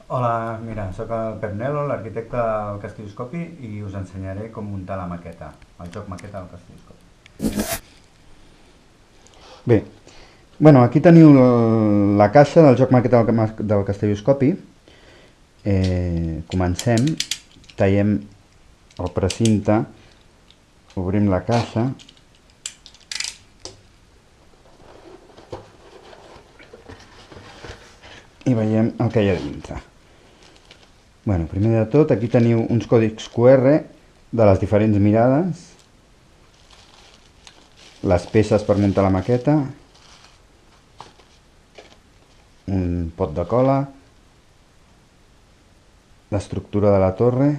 Hola, mira, sóc el Pep Nelo, l'arquitecte del Castelloscopi i us ensenyaré com muntar la maqueta, el joc maqueta del Castelloscopi. Bé, aquí teniu la caixa del joc maqueta del Castelloscopi. Comencem, tallem el precinte, obrim la caixa i veiem el que hi ha dintre. Primer de tot, aquí teniu uns còdics QR de les diferents mirades, les peces per muntar la maqueta, un pot de cola, l'estructura de la torre,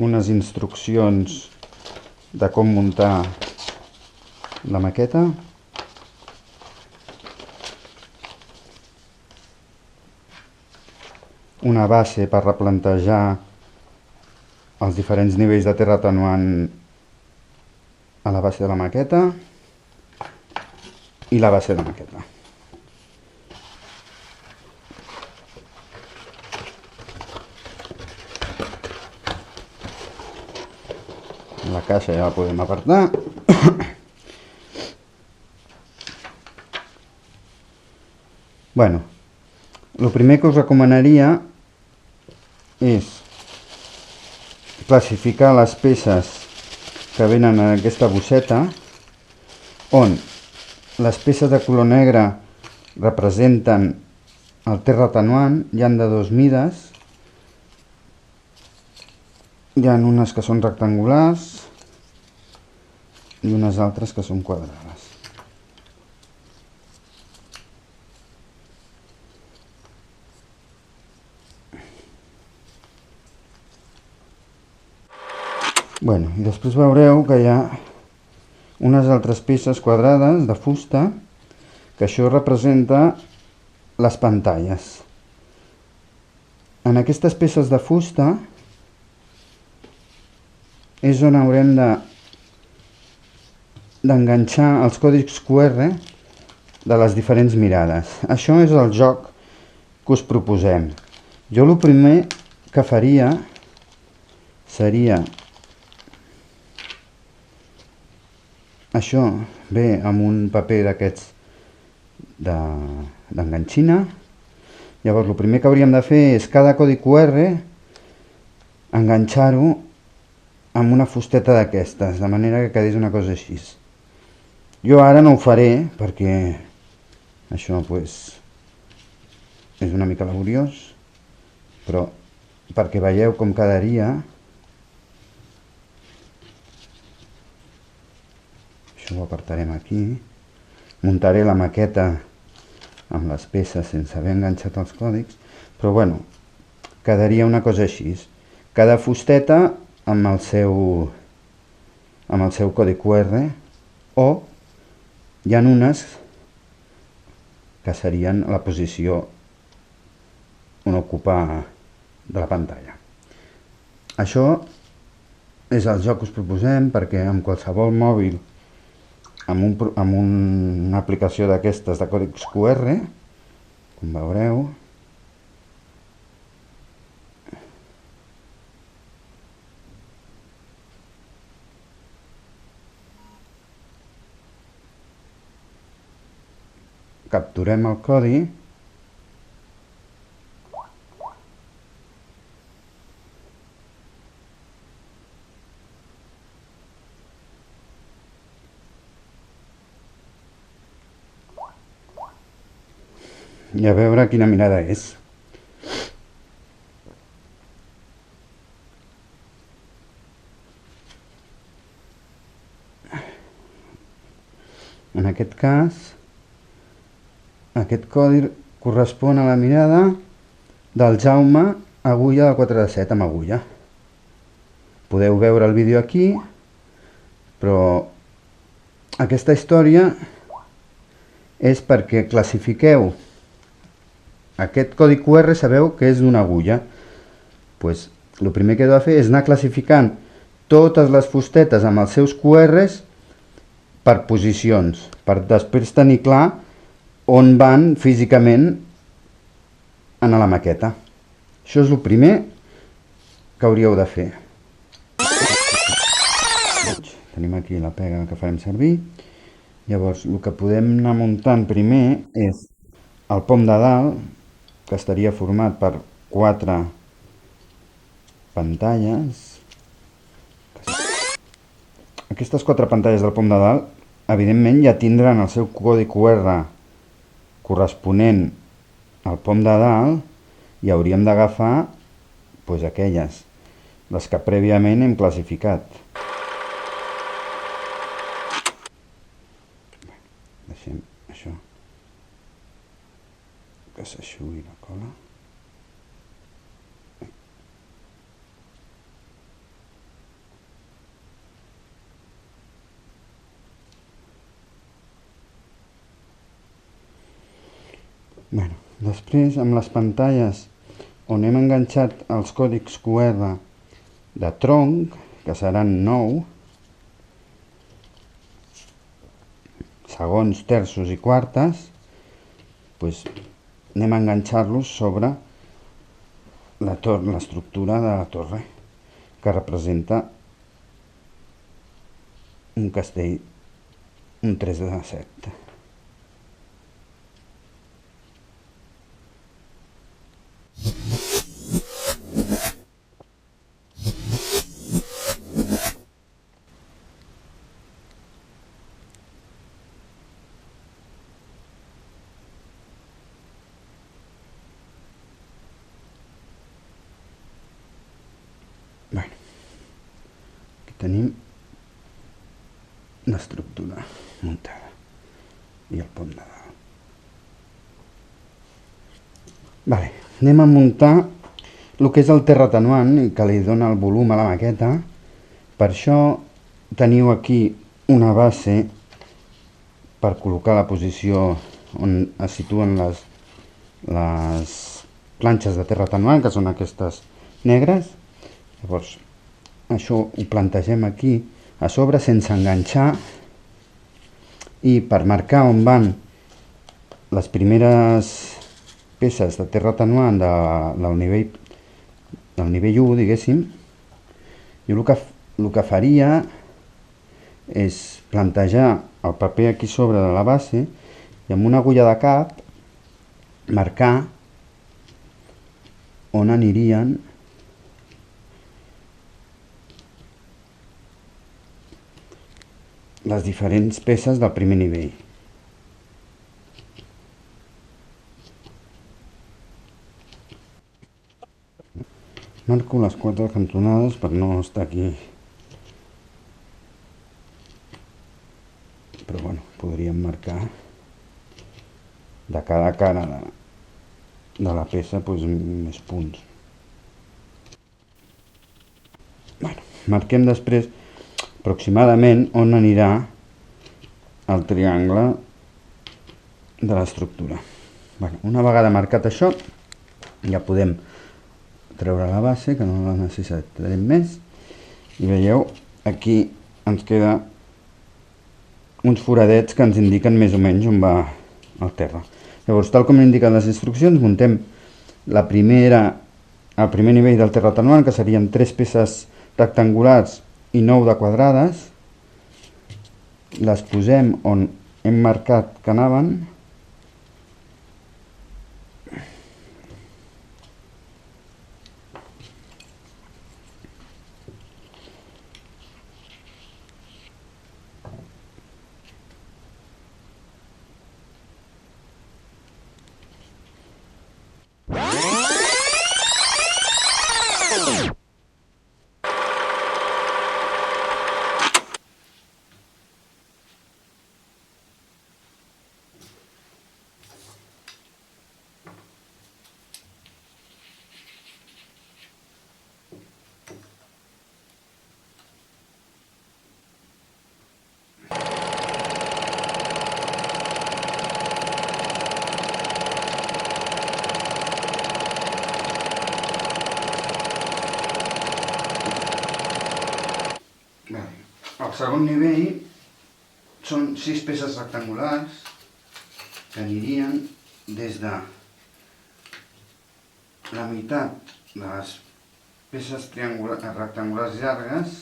unes instruccions de com muntar la maqueta, una base per replantejar els diferents nivells de terra atenuant a la base de la maqueta i la base de la maqueta. La caixa ja la podem apartar. El primer que us recomanaria és classificar les peces que venen en aquesta bosseta, on les peces de color negre representen el terra atenuant. Hi han de dues mides, hi ha unes que són rectangulars i unes altres que són quadrades. I després veureu que hi ha unes altres peces quadrades de fusta, que això representa les pantalles. En aquestes peces de fusta és on haurem d'enganxar els còdics QR de les diferents mirades. Això és el joc que us proposem. Jo el primer que faria seria això, ve amb un paper d'aquests d'enganxina. Llavors el primer que hauríem de fer és cada codi QR enganxar-ho amb una fusteta d'aquestes, de manera que quedés una cosa així. Jo ara no ho faré perquè això és una mica laboriós, però perquè veieu com quedaria, això ho apartarem aquí. Muntaré la maqueta amb les peces sense haver enganxat els còdics, però quedaria una cosa així. Cada fusteta amb el seu codi QR, o hi ha unes que serien la posició on ocupar de la pantalla. Això és el joc que us proposem perquè amb qualsevol mòbil, amb una aplicació d'aquestes de còdics QR, com veureu, capturem el codi i a veure quina mirada és. En aquest cas, aquest codi correspon a la mirada del Jaume Agulla del 4 de 7 amb agulla. Podeu veure el vídeo aquí, però aquesta història és perquè classifiqueu aquest codi QR. Sabeu que és d'una agulla. El primer que heu de fer és anar classificant totes les fustetes amb els seus QRs per posicions, per després tenir clar on van físicament a la maqueta. Això és el primer que hauríeu de fer. Tenim aquí la pega que farem servir. Llavors, el que podem anar muntant primer és el pom de dalt, que estaria format per 4 pantalles. Aquestes 4 pantalles del pom de dalt, evidentment, ja tindran el seu codi QR corresponent al pom de dalt i hauríem d'agafar aquelles, les que prèviament hem classificat. Deixem això que s'aixugui la cola. Després, amb les pantalles on hem enganxat els còdics QR de tronc, que seran 9, segons, terços i quartes, anem a enganxar-los sobre l'estructura de la torre, que representa un castell, un 3 de 7. Aquí tenim l'estructura muntada i el pom de dalt. Anem a muntar el que és el terratenuant i que li dona el volum a la maqueta. Per això teniu aquí una base per col·locar la posició on es situen les planxes de terratenuant, que són aquestes negres. Llavors, això ho plantegem aquí a sobre sense enganxar, i per marcar on van les primeres peces de terratenuant del nivell 1, diguéssim, jo el que faria és plantejar el paper aquí sobre de la base i amb una agulla de cap marcar on anirien les diferents peces del primer nivell. Marco les 4 cantonades per no estar aquí. Però bueno, podríem marcar de cada cara de la peça més punts. Marquem després aproximadament on anirà el triangle de l'estructura. Una vegada marcat això, ja podem treure la base, que no la necessitarem més, i veieu, aquí ens queda uns foradets que ens indiquen més o menys on va el terra. Llavors, tal com indiquen les instruccions, muntem el primer nivell del terratenuant, que serien 3 peces rectangulars i 9 de quadrades, les posem on hem marcat que anaven, El segon nivell són 6 peces rectangulars que anirien des de la meitat de les peces rectangulars llargues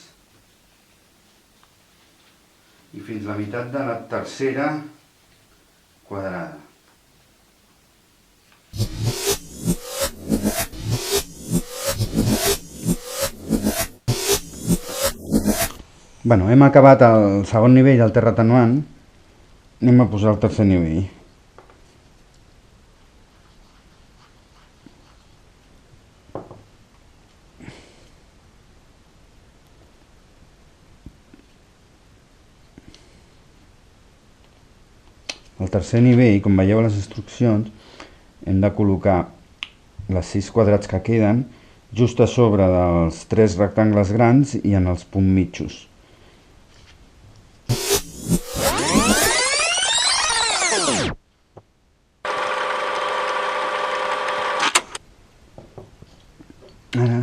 i fins la meitat de la tercera quadrada. Bueno, hem acabat el segon nivell del terra atenuant, anem a posar el tercer nivell. Al tercer nivell, com veieu a les instruccions, hem de col·locar les 6 quadrats que queden just a sobre dels 3 rectangles grans i en els punts mitjos. Ara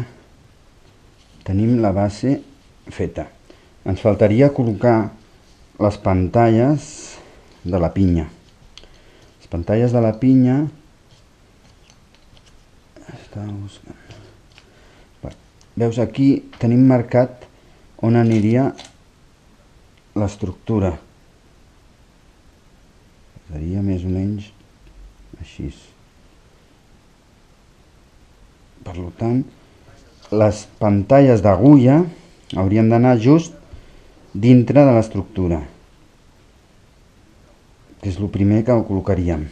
tenim la base feta. Ens faltaria col·locar les pantalles de la pinya. Les pantalles de la pinya... Veus, aquí tenim marcat on aniria l'estructura. Seria més o menys així. Per tant, les pantalles d'agulla haurien d'anar just dintre de l'estructura, que és el primer que ho col·locaríem.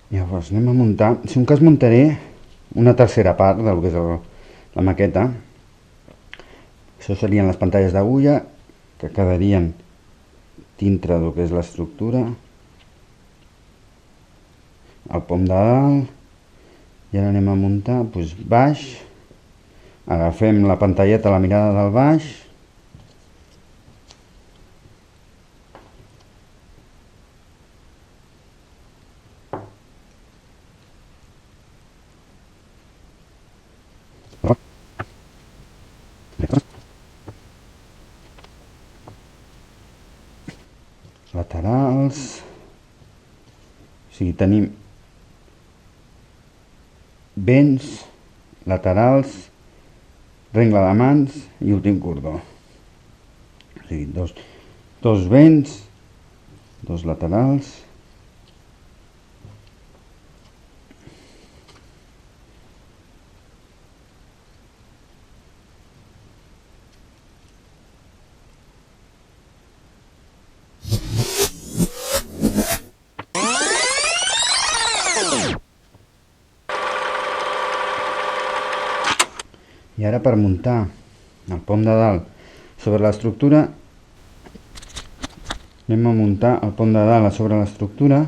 Llavors anem a muntar, si un cas muntaré una tercera part del que és la maqueta. Això serien les pantalles d'agulla que quedarien dintre del que és l'estructura, el pom de dalt, i ara anem a muntar baix, agafem la pantalleta a la mirada del baix, laterals, o sigui, tenim vents, laterals, rengle de mans i últim cordó. O sigui, dos vents, dos laterals, i ara per muntar el pom de dalt sobre l'estructura, anem a muntar el pom de dalt a sobre l'estructura.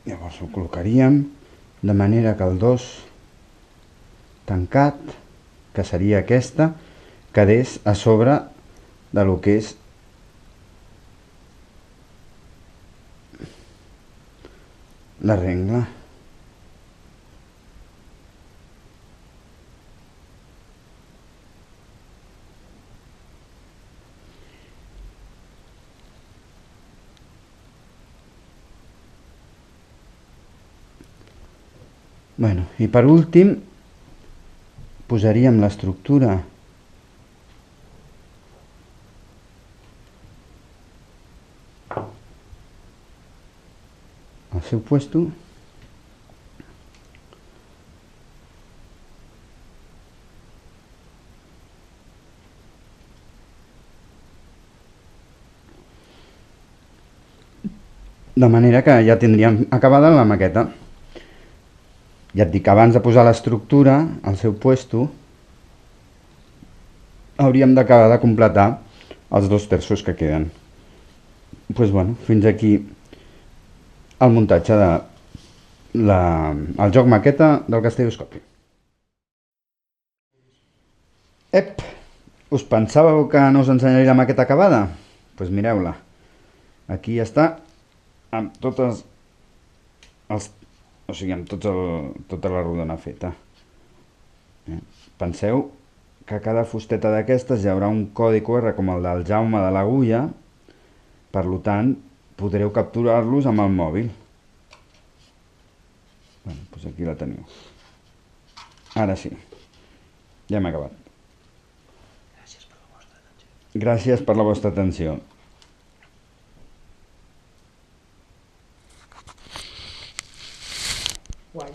Llavors ho col·locaríem de manera que el 2 tancat, que seria aquesta, quedés a sobre de lo que és la rengla. Bueno, i per últim posaríem l'estructura al seu puesto. De manera que ja tindríem acabada la maqueta. Ja et dic que abans de posar l'estructura al seu puesto hauríem d'acabar de completar els 2 terços que queden. Doncs bueno, fins aquí el muntatge el joc maqueta del Castelloscopi. Ep! Us pensàveu que no us ensenyaria la maqueta acabada? Doncs mireu-la. Aquí està amb totes amb tota la rodona feta. Penseu que a cada fusteta d'aquestes hi haurà un codi QR com el del Jaume de l'Agulla, per tant podreu capturar-los amb el mòbil. Doncs aquí la teniu. Ara sí, ja hem acabat. Gràcies per la vostra atenció. Guai.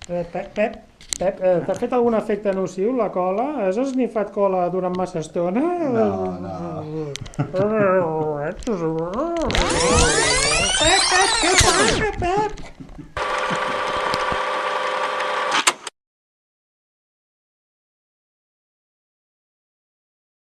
Pep, t'ha fet algun efecte nociu la cola? Has esnifat cola durant massa estona? No. Pep, què passa, Pep?